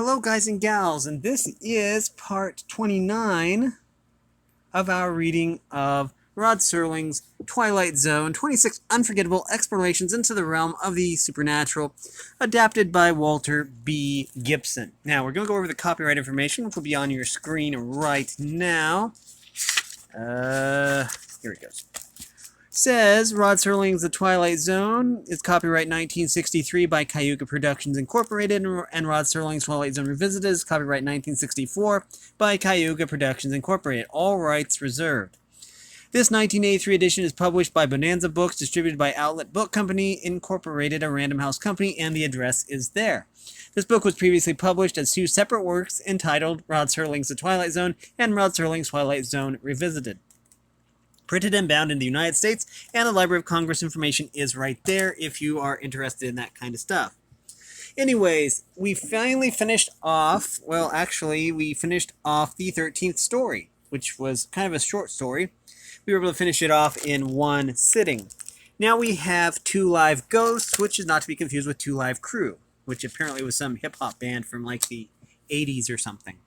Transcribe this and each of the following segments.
Hello guys and gals, and this is part 29 of our reading of Rod Serling's Twilight Zone, 26 Unforgettable Explorations into the Realm of the Supernatural, adapted by Walter B. Gibson. Now, we're going to go over the copyright information, which will be on your screen right now. Here it goes. Says Rod Serling's The Twilight Zone is copyright 1963 by Cayuga Productions Incorporated, and Rod Serling's Twilight Zone Revisited is copyright 1964 by Cayuga Productions Incorporated. All rights reserved. This 1983 edition is published by Bonanza Books, distributed by Outlet Book Company Incorporated, a Random House company, and the address is there. This book was previously published as two separate works entitled Rod Serling's The Twilight Zone and Rod Serling's Twilight Zone Revisited. Printed and bound in the United States, and the Library of Congress information is right there if you are interested in that kind of stuff. Anyways, we finally finished off, we finished off the 13th story, which was kind of a short story. We were able to finish it off in one sitting. Now we have Two Live Ghosts, which is not to be confused with Two Live Crew, which apparently was some hip-hop band from like the 80s or something.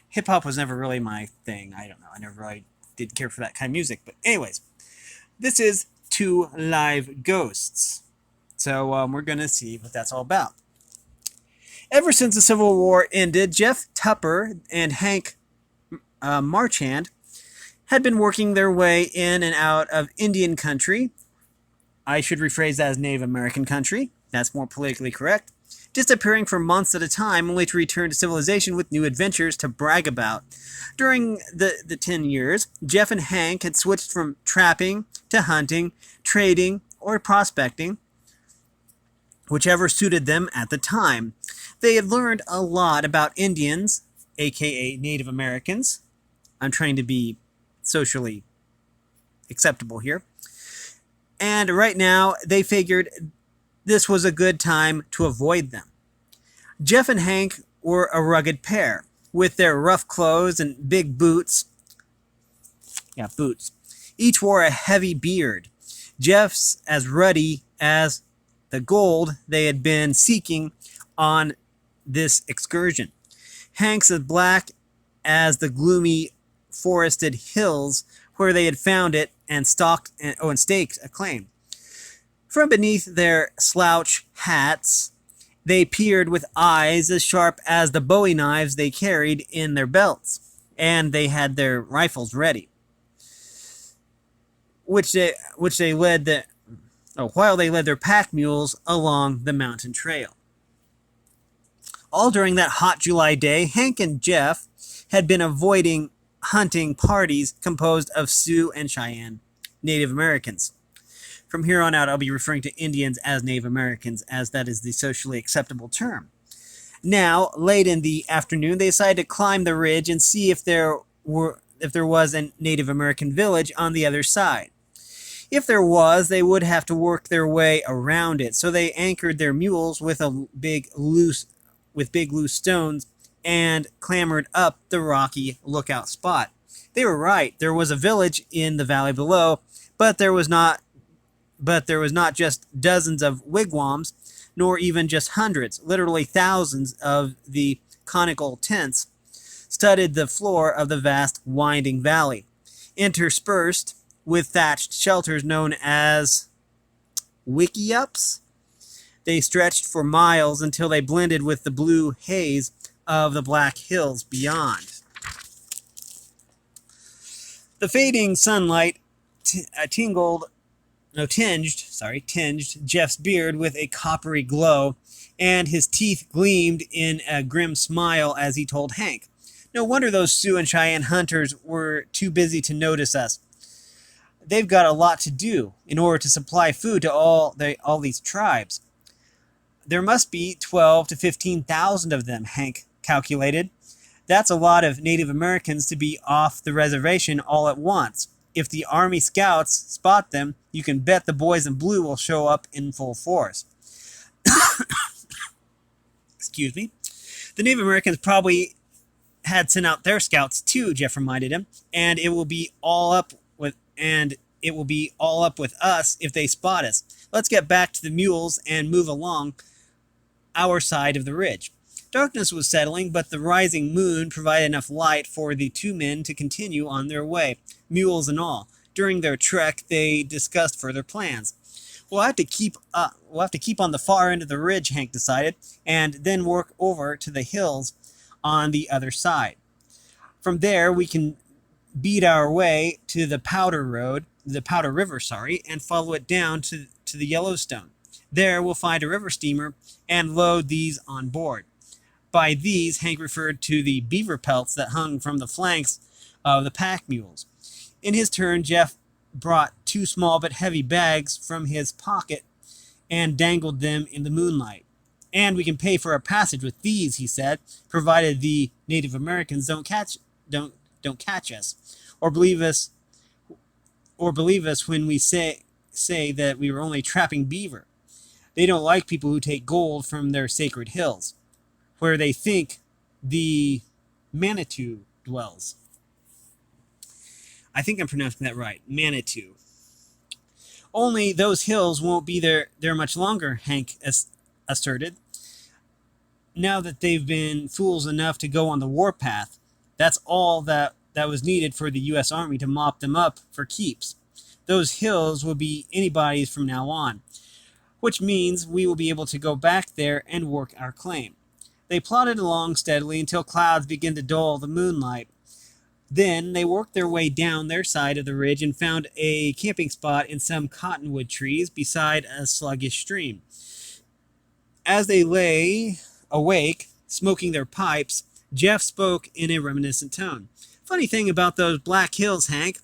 Hip-hop was never really my thing. I don't know. I never really did care for that kind of music. But anyways, this is Two Live Ghosts. So we're going to see what that's all about. Ever since the Civil War ended, Jeff Tupper and Hank Marchand had been working their way in and out of Indian country. I should rephrase that as Native American country. That's more politically correct. Disappearing for months at a time, only to return to civilization with new adventures to brag about. During the 10 years, Jeff and Hank had switched from trapping to hunting, trading, or prospecting, whichever suited them at the time. They had learned a lot about Indians, aka Native Americans. I'm trying to be socially acceptable here. And right now, they figured this was a good time to avoid them. Jeff and Hank were a rugged pair, with their rough clothes and big boots. Yeah, boots. Each wore a heavy beard. Jeff's as ruddy as the gold they had been seeking on this excursion. Hank's as black as the gloomy forested hills where they had found it and staked a claim. From beneath their slouch hats, they peered with eyes as sharp as the bowie knives they carried in their belts, and they had their rifles ready, while they led their pack mules along the mountain trail. All during that hot July day, Hank and Jeff had been avoiding hunting parties composed of Sioux and Cheyenne Native Americans. From here on out, I'll be referring to Indians as Native Americans, as that is the socially acceptable term. Now, late in the afternoon, they decided to climb the ridge and see if there was a Native American village on the other side. If there was, they would have to work their way around it, so they anchored their mules with big loose stones and clambered up the rocky lookout spot. They were right. There was a village in the valley below, but there was not just dozens of wigwams, nor even just hundreds. Literally thousands of the conical tents studded the floor of the vast winding valley, interspersed with thatched shelters known as wickiups. They stretched for miles until they blended with the blue haze of the black hills beyond. The fading sunlight tinged Jeff's beard with a coppery glow, and his teeth gleamed in a grim smile as he told Hank, "No wonder those Sioux and Cheyenne hunters were too busy to notice us. They've got a lot to do in order to supply food to all these tribes. There must be 12 to 15,000 of them," Hank calculated. "That's a lot of Native Americans to be off the reservation all at once. If the Army scouts spot them, you can bet the boys in blue will show up in full force." Excuse me. "The Native Americans probably had sent out their scouts too," Jeff reminded him, and it will be all up with us if they spot us. Let's get back to the mules and move along our side of the ridge." Darkness was settling, but the rising moon provided enough light for the two men to continue on their way, mules and all. During their trek, they discussed further plans. We'll have to keep on the far end of the ridge, Hank decided, and then work over to the hills on the other side. From there, we can beat our way to the Powder River, and follow it down to the Yellowstone. There, we'll find a river steamer and load these on board. By these, Hank referred to the beaver pelts that hung from the flanks of the pack mules. In his turn, Jeff brought two small but heavy bags from his pocket and dangled them in the moonlight. And we can pay for our passage with these, he said, provided the Native Americans don't catch us, or believe us when we say that we were only trapping beaver. They don't like people who take gold from their sacred hills, where they think the Manitou dwells. I think I'm pronouncing that right, Manitou. Only those hills won't be there much longer, Hank asserted. Now that they've been fools enough to go on the warpath, that's all that was needed for the U.S. Army to mop them up for keeps. Those hills will be anybody's from now on, which means we will be able to go back there and work our claim. They plodded along steadily until clouds began to dull the moonlight. Then they worked their way down their side of the ridge and found a camping spot in some cottonwood trees beside a sluggish stream. As they lay awake, smoking their pipes, Jeff spoke in a reminiscent tone. Funny thing about those black hills, Hank.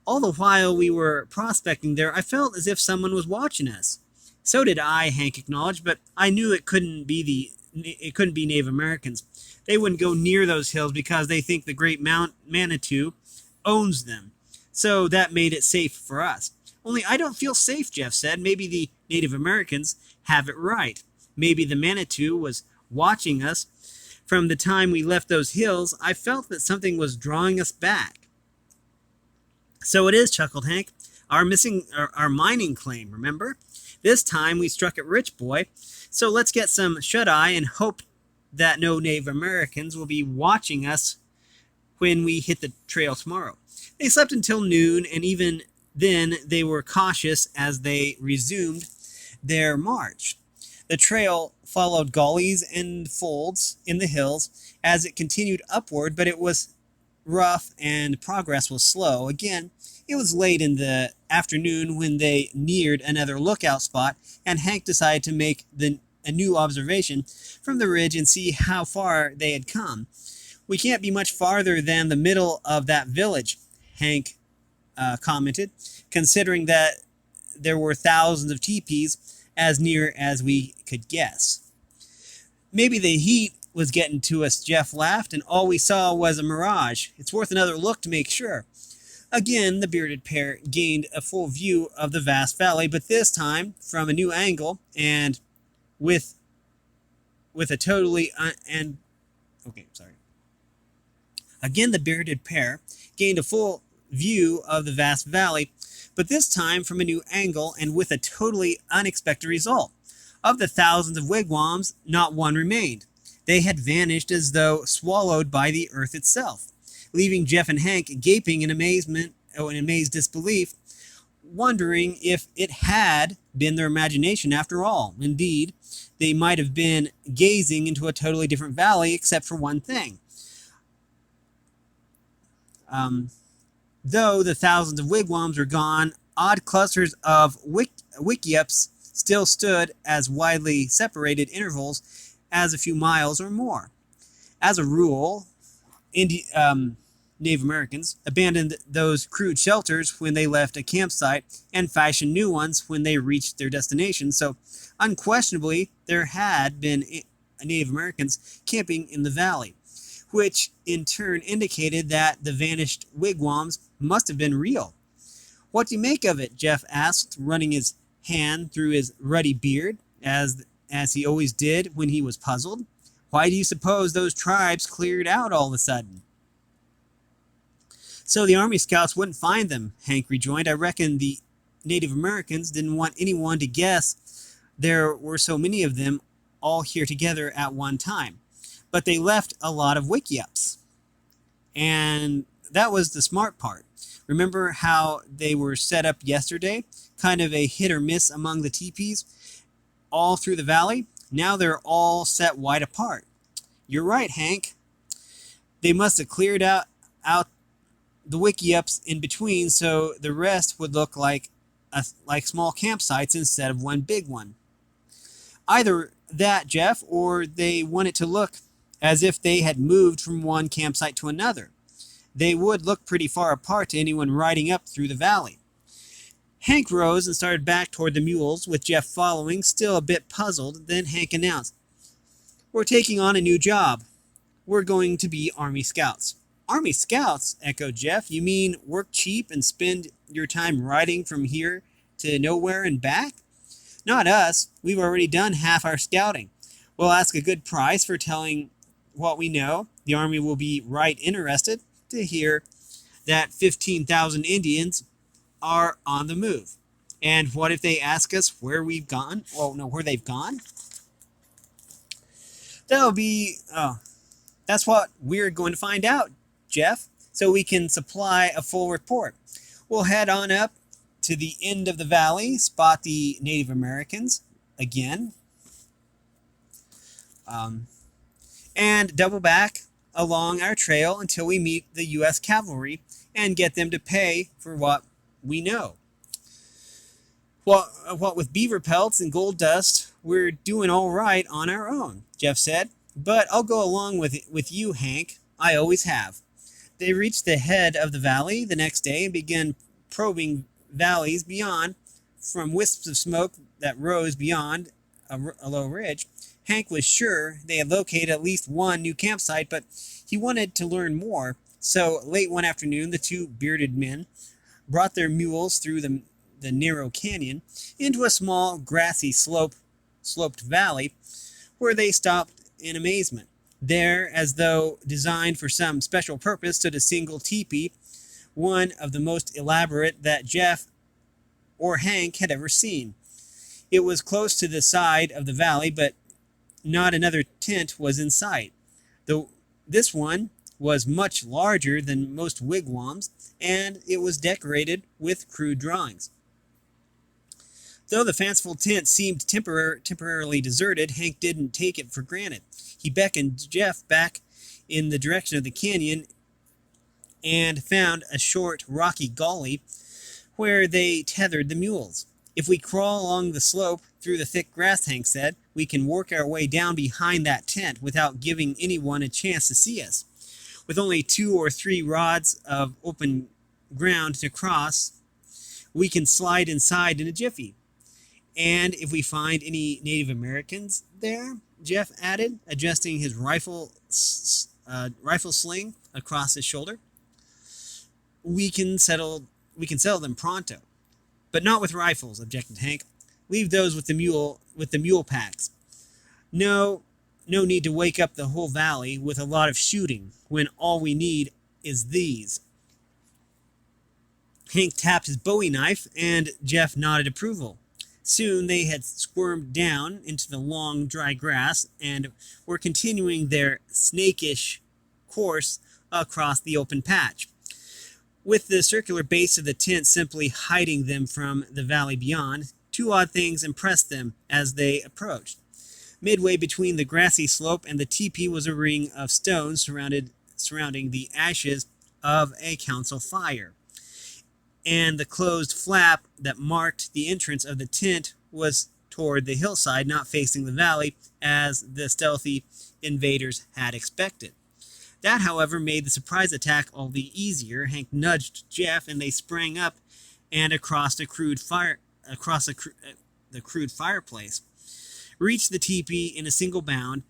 All the while we were prospecting there, I felt as if someone was watching us. So did I, Hank acknowledged, but I knew it couldn't be Native Americans. They wouldn't go near those hills because they think the great Manitou owns them. So that made it safe for us. Only I don't feel safe, Jeff said. Maybe the Native Americans have it right. Maybe the Manitou was watching us. From the time we left those hills, I felt that something was drawing us back. So it is, chuckled Hank. Our mining claim, remember? This time we struck it rich, boy. So let's get some shut-eye and hope that no Native Americans will be watching us when we hit the trail tomorrow. They slept until noon, and even then they were cautious as they resumed their march. The trail followed gullies and folds in the hills as it continued upward, but it was rough and progress was slow. Again, it was late in the afternoon when they neared another lookout spot, and Hank decided to make a new observation from the ridge and see how far they had come. We can't be much farther than the middle of that village, Hank commented, considering that there were thousands of teepees as near as we could guess. Maybe the heat was getting to us, Jeff laughed, and all we saw was a mirage. It's worth another look to make sure. Again, the bearded pair gained a full view of the vast valley, but this time from a new angle and with a totally Again, the bearded pair gained a full view of the vast valley, but this time from a new angle and with a totally unexpected result. Of the thousands of wigwams, not one remained. They had vanished as though swallowed by the earth itself, leaving Jeff and Hank gaping in amazed disbelief, wondering if it had been their imagination after all. Indeed, they might have been gazing into a totally different valley, except for one thing. Though the thousands of wigwams were gone, odd clusters of wickiups still stood as widely separated intervals as a few miles or more. As a rule, Native Americans abandoned those crude shelters when they left a campsite and fashioned new ones when they reached their destination. So unquestionably, there had been Native Americans camping in the valley, which in turn indicated that the vanished wigwams must have been real. What do you make of it? Jeff asked, running his hand through his ruddy beard, as he always did when he was puzzled. Why do you suppose those tribes cleared out all of a sudden? So the Army scouts wouldn't find them, Hank rejoined. I reckon the Native Americans didn't want anyone to guess there were so many of them all here together at one time. but they left a lot of wiki-ups. And that was the smart part. Remember how they were set up yesterday? Kind of a hit or miss among the teepees all through the valley? Now they're all set wide apart. You're right, Hank. They must have cleared out the wiki-ups in between so the rest would look like small campsites instead of one big one. Either that, Jeff, or they want it to look as if they had moved from one campsite to another. They would look pretty far apart to anyone riding up through the valley. Hank rose and started back toward the mules, with Jeff following, still a bit puzzled. Then Hank announced, "We're taking on a new job. We're going to be Army Scouts." "Army Scouts?" echoed Jeff. "You mean work cheap and spend your time riding from here to nowhere and back?" "Not us. We've already done half our scouting. We'll ask a good price for telling what we know. The Army will be right interested to hear that 15,000 Indians are on the move. And what if they ask us where we've gone? Well, no, where they've gone?" That's what we're going to find out, Jeff, so we can supply a full report. We'll head on up to the end of the valley, spot the Native Americans again, and double back along our trail until we meet the U.S. cavalry and get them to pay for what we know. What with beaver pelts and gold dust, we're doing all right on our own, Jeff said. "But I'll go along with you, Hank. I always have." They reached the head of the valley the next day and began probing valleys beyond. From wisps of smoke that rose beyond a low ridge, Hank was sure they had located at least one new campsite, but he wanted to learn more. So late one afternoon, the two bearded men brought their mules through the narrow canyon into a small grassy sloped valley, where they stopped in amazement. There, as though designed for some special purpose, stood a single teepee, one of the most elaborate that Jeff or Hank had ever seen. It was close to the side of the valley, but not another tent was in sight. Though this one was much larger than most wigwams, and it was decorated with crude drawings. Though the fanciful tent seemed temporarily deserted, Hank didn't take it for granted. He beckoned Jeff back in the direction of the canyon and found a short, rocky gully where they tethered the mules. "If we crawl along the slope through the thick grass," Hank said, "we can work our way down behind that tent without giving anyone a chance to see us. With only 2 or 3 rods of open ground to cross, we can slide inside in a jiffy." "And if we find any Native Americans there," Jeff added, adjusting his rifle sling across his shoulder, we can settle them pronto." "But not with rifles," objected Hank. "Leave those with the mule packs. No need to wake up the whole valley with a lot of shooting when all we need is these." Hank tapped his bowie knife, and Jeff nodded approval. Soon they had squirmed down into the long, dry grass and were continuing their snakish course across the open patch, with the circular base of the tent simply hiding them from the valley beyond. Two odd things impressed them as they approached. Midway between the grassy slope and the teepee was a ring of stones surrounding the ashes of a council fire, and the closed flap that marked the entrance of the tent was toward the hillside, not facing the valley, as the stealthy invaders had expected. That, however, made the surprise attack all the easier. Hank nudged Jeff, and they sprang up and across the crude fireplace, reached the teepee in a single bound.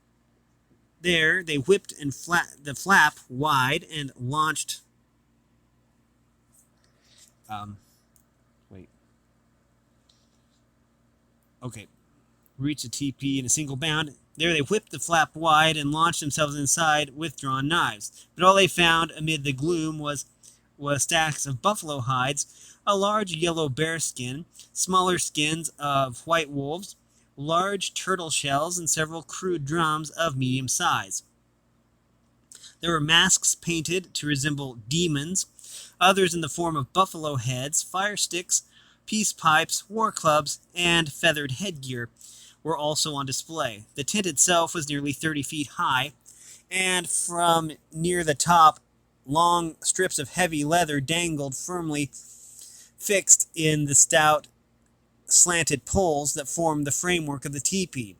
There, they whipped the flap wide and launched. Reached the teepee in a single bound. There they whipped the flap wide and launched themselves inside with drawn knives. But all they found amid the gloom was stacks of buffalo hides, a large yellow bear skin, smaller skins of white wolves, large turtle shells, and several crude drums of medium size. There were masks painted to resemble demons, others in the form of buffalo heads, fire sticks, peace pipes, war clubs, and feathered headgear were also on display. The tent itself was nearly 30 feet high, and from near the top, long strips of heavy leather dangled firmly fixed in the stout, slanted poles that formed the framework of the teepee.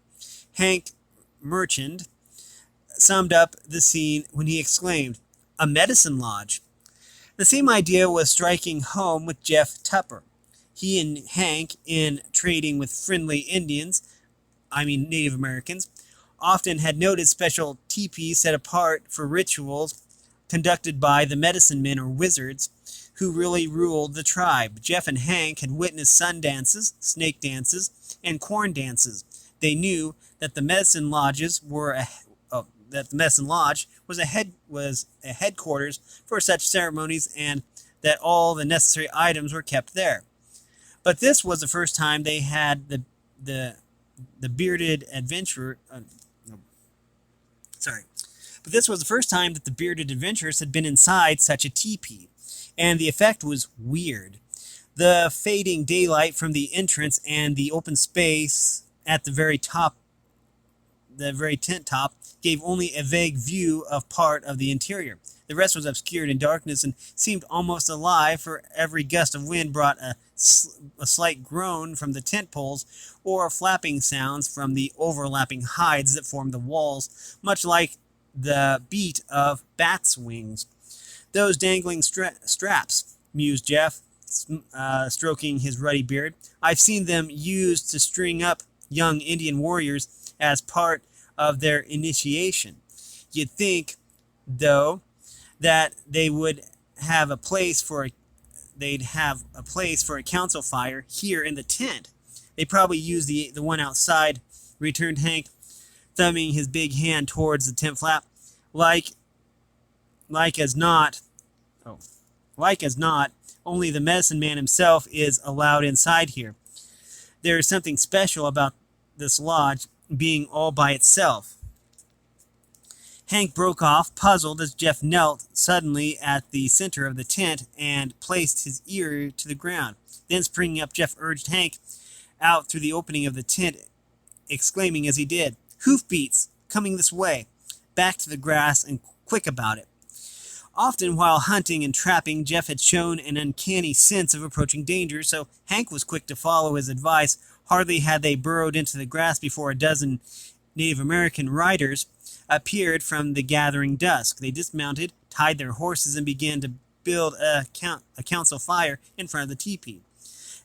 Hank Merchant summed up the scene when he exclaimed, "A medicine lodge." The same idea was striking home with Jeff Tupper. He and Hank, in trading with friendly Native Americans, often had noted special teepees set apart for rituals conducted by the medicine men or wizards who really ruled the tribe. Jeff and Hank had witnessed sun dances, snake dances, and corn dances. They knew that the medicine lodges were that the medicine lodge was a headquarters for such ceremonies, and that all the necessary items were kept there. But this was the first time they had the bearded adventurer. But this was the first time that the bearded adventurers had been inside such a teepee, and the effect was weird. The fading daylight from the entrance and the open space at the very tent top, gave only a vague view of part of the interior. The rest was obscured in darkness and seemed almost alive, for every gust of wind brought a slight groan from the tent poles, or flapping sounds from the overlapping hides that formed the walls, much like the beat of bats' wings. "Those dangling straps," mused Jeff, stroking his ruddy beard. "I've seen them used to string up young Indian warriors as part of their initiation. You'd think, though, that they'd have a place for a council fire here in the tent. They probably use the one outside," returned Hank, thumbing his big hand towards the tent flap. Like as not, only the medicine man himself is allowed inside here. There is something special about this lodge being all by itself." Hank broke off, puzzled, as Jeff knelt suddenly at the center of the tent and placed his ear to the ground. Then, springing up, Jeff urged Hank out through the opening of the tent, exclaiming as he did, "Hoofbeats! Coming this way! Back to the grass, and quick about it." Often while hunting and trapping, Jeff had shown an uncanny sense of approaching danger, so Hank was quick to follow his advice. Hardly had they burrowed into the grass before a dozen Native American riders appeared from the gathering dusk. They dismounted, tied their horses, and began to build a council fire in front of the teepee.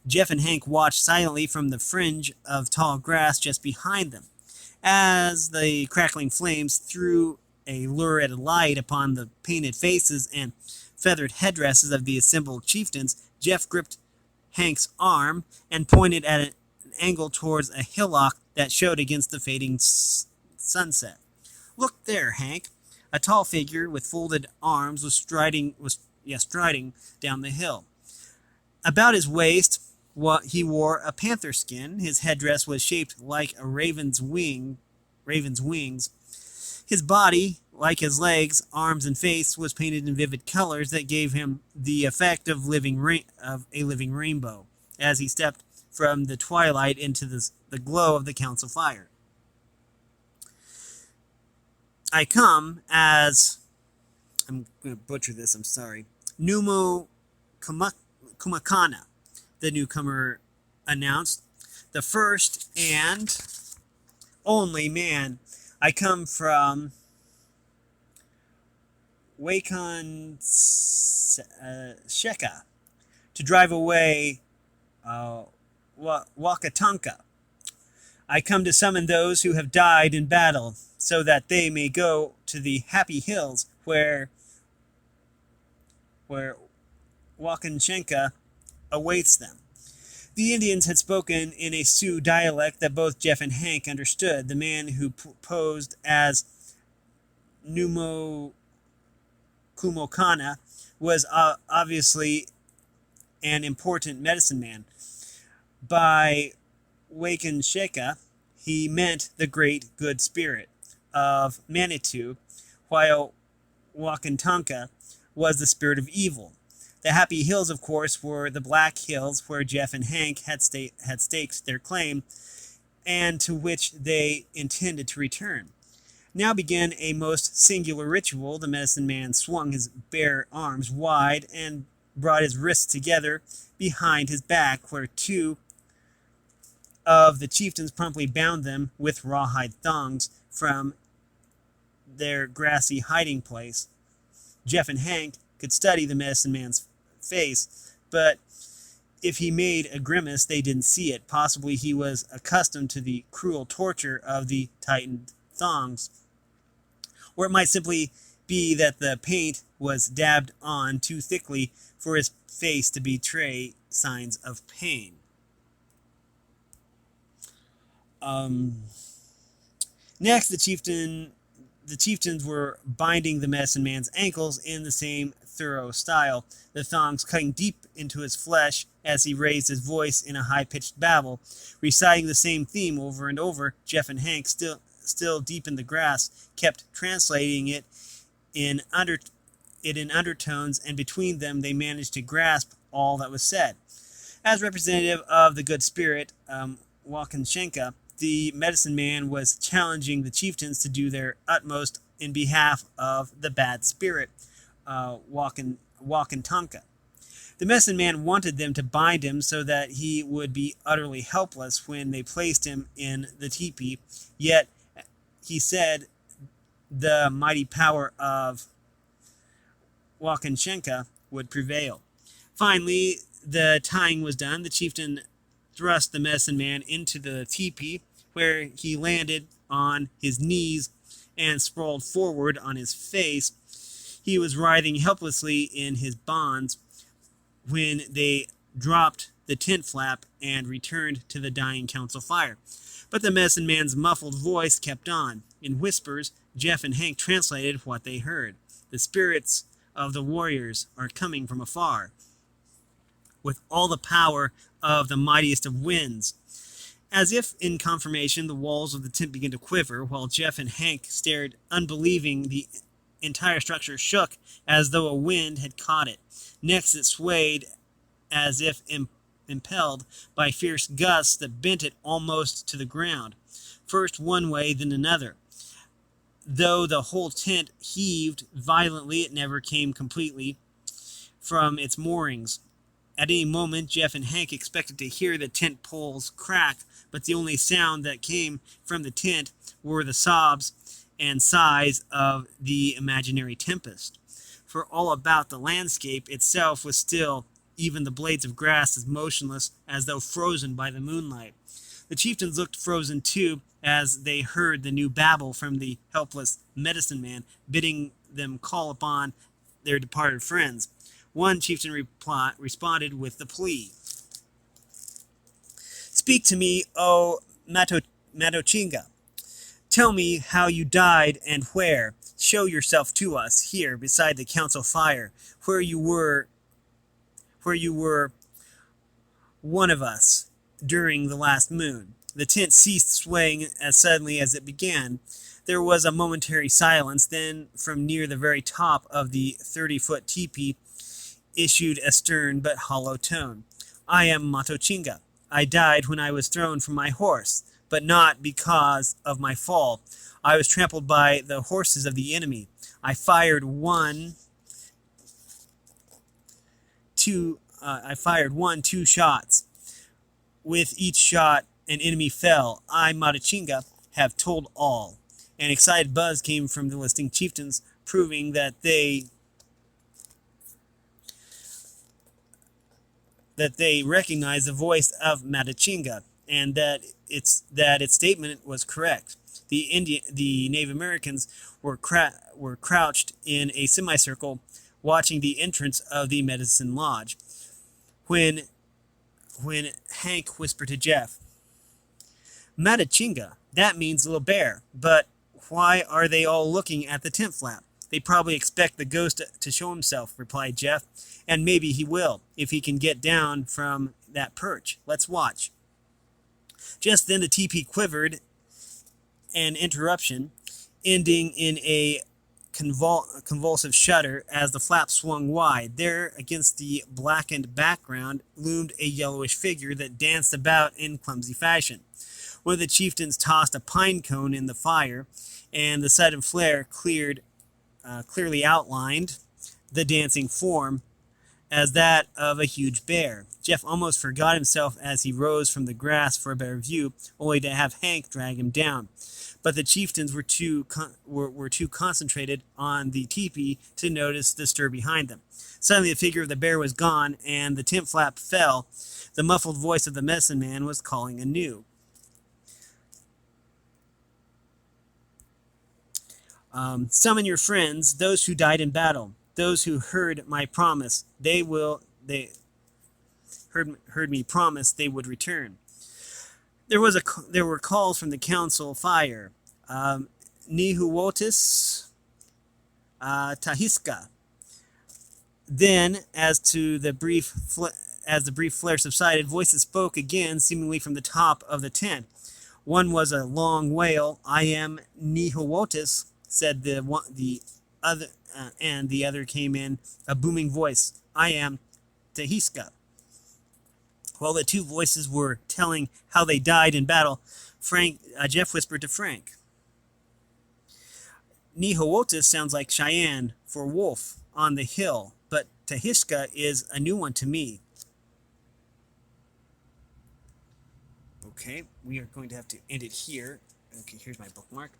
Jeff and Hank watched silently from the fringe of tall grass just behind them. As the crackling flames threw a lurid light upon the painted faces and feathered headdresses of the assembled chieftains, Jeff gripped Hank's arm and pointed at an angle towards a hillock that showed against the fading sunset. "Look there, Hank." A tall figure with folded arms was striding down the hill. About his waist, he wore a panther skin. His headdress was shaped like a raven's wings. His body, like his legs, arms, and face, was painted in vivid colors that gave him the effect of a living rainbow as he stepped from the twilight into the glow of the council fire. "I come as," I'm going to butcher this, I'm sorry, "Numo Kumakana," the newcomer announced, "the first and only man. I come from Wakon Sheka to drive away Wakatanka. I come to summon those who have died in battle, so that they may go to the happy hills where Wakanshenka awaits them." The Indians had spoken in a Sioux dialect that both Jeff and Hank understood. The man who posed as Numo Kumokana was obviously an important medicine man. By Wakansheka, he meant the great good spirit of Manitou, while Wakantanka was the spirit of evil. The Happy Hills, of course, were the Black Hills where Jeff and Hank had staked their claim and to which they intended to return. Now began a most singular ritual. The medicine man swung his bare arms wide and brought his wrists together behind his back, where two of the chieftains promptly bound them with rawhide thongs from their grassy hiding place. Jeff and Hank could study the medicine man's face, but if he made a grimace, they didn't see it. Possibly he was accustomed to the cruel torture of the tightened thongs. Or it might simply be that the paint was dabbed on too thickly for his face to betray signs of pain. Next, the chieftains were binding the medicine man's ankles in the same thorough style, the thongs cutting deep into his flesh as he raised his voice in a high-pitched babble, reciting the same theme over and over. Jeff and Hank, still deep in the grass, kept translating it in undertones, and between them they managed to grasp all that was said. As representative of the good spirit, Wakanshenka, the medicine man was challenging the chieftains to do their utmost in behalf of the bad spirit, Wakantanka. The medicine man wanted them to bind him so that he would be utterly helpless when they placed him in the teepee, yet he said the mighty power of Wakanshenka would prevail. Finally, the tying was done. The chieftain thrust the medicine man into the teepee, where he landed on his knees and sprawled forward on his face. He was writhing helplessly in his bonds when they dropped the tent flap and returned to the dying council fire. But the medicine man's muffled voice kept on. In whispers, Jeff and Hank translated what they heard. The spirits of the warriors are coming from afar, with all the power of the mightiest of winds. As if in confirmation, the walls of the tent began to quiver, while Jeff and Hank stared unbelieving. The entire structure shook as though a wind had caught it. Next it swayed as if impelled by fierce gusts that bent it almost to the ground, first one way, then another. Though the whole tent heaved violently, it never came completely from its moorings. At any moment, Jeff and Hank expected to hear the tent poles crack, but the only sound that came from the tent were the sobs and sighs of the imaginary tempest. For all about the landscape itself was still, even the blades of grass as motionless as though frozen by the moonlight. The chieftains looked frozen too, as they heard the new babble from the helpless medicine man, bidding them call upon their departed friends. One chieftain responded with the plea, "Speak to me, O Matochinga. Tell me how you died and where. Show yourself to us here beside the council fire, where you were one of us during the last moon." The tent ceased swaying as suddenly as it began. There was a momentary silence. Then, from near the very top of the 30-foot teepee, issued a stern but hollow tone. "I am Matochinga. I died when I was thrown from my horse, but not because of my fall. I was trampled by the horses of the enemy. I fired two shots. With each shot, an enemy fell. I, Matochinga, have told all." An excited buzz came from the listening chieftains, proving that they recognized the voice of Matochinga, and that its statement was correct. The Native Americans were crouched in a semicircle, watching the entrance of the medicine lodge. When Hank whispered to Jeff, "Matochinga, that means little bear, but why are they all looking at the tent flap?" "They probably expect the ghost to show himself," replied Jeff, "and maybe he will, if he can get down from that perch. Let's watch." Just then the teepee quivered, an interruption, ending in a convulsive shudder as the flap swung wide. There, against the blackened background, loomed a yellowish figure that danced about in clumsy fashion. One of the chieftains tossed a pine cone in the fire, and the sudden flare clearly outlined the dancing form as that of a huge bear. Jeff almost forgot himself as he rose from the grass for a better view, only to have Hank drag him down. But the chieftains were too concentrated on the teepee to notice the stir behind them. Suddenly the figure of the bear was gone, and the tent flap fell. The muffled voice of the medicine man was calling anew. Summon your friends, those who died in battle, those who heard my promise. They heard me promise they would return. There were calls from the council fire. Nihuotis, Tahiska. Then, as the brief flare subsided, voices spoke again, seemingly from the top of the tent. One was a long wail. I am Nihuotis, said the other, and the other came in a booming voice. I am Tahiska. While the two voices were telling how they died in battle, Jeff whispered to Frank. Nihuotis sounds like Cheyenne for wolf on the hill, but Tahishka is a new one to me. Okay, we are going to have to end it here. Okay, here's my bookmark.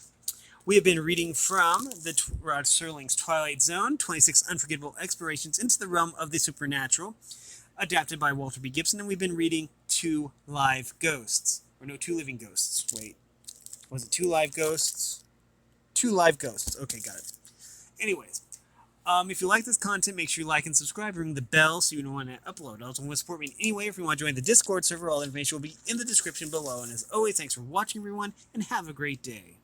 We have been reading from Rod Serling's Twilight Zone, 26 Unforgettable Explorations into the Realm of the Supernatural, adapted by Walter B. Gibson, and we've been reading Two Living Ghosts. Wait. Was it Two Live Ghosts? Two Live Ghosts. Okay, got it. Anyways, if you like this content, make sure you like and subscribe. Ring the bell so you know when I upload. Also, want to support me in any way, if you want to join the Discord server, all the information will be in the description below. And as always, thanks for watching, everyone, and have a great day.